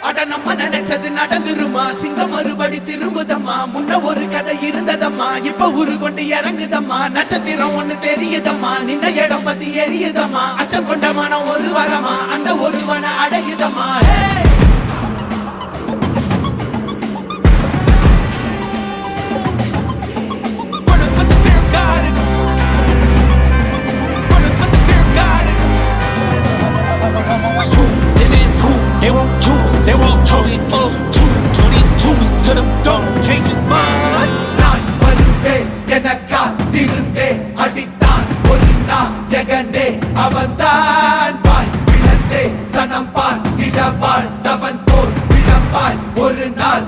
அட நம்ம நினைச்சது நடந்துருமா சிங்கம் மறுபடி திரும்புதம்மா முன்ன ஒரு கதை இருந்ததம்மா இப்ப உரு கொண்டு இறங்குதம்மா நட்சத்திரம் ஒண்ணு தெரியுதம்மா நின்ன இடம் பத்தி எரியுதம்மா அச்சம் கொண்ட மனம் ஒரு வரமா அந்த ஒருவன அடையுதம்மா They won't choose, they won't choose it. 222 to the dumb, change his mind. நான் வருவேன் எனக்கா திருந்தே அடித்தான் ஒரு நாள் ஜெகனே அவன்தான் வாய் பிளந்தே சனம் பார்த்திட வாழ்ந்தவன் போல் விளம்பாய் ஒரு நாள்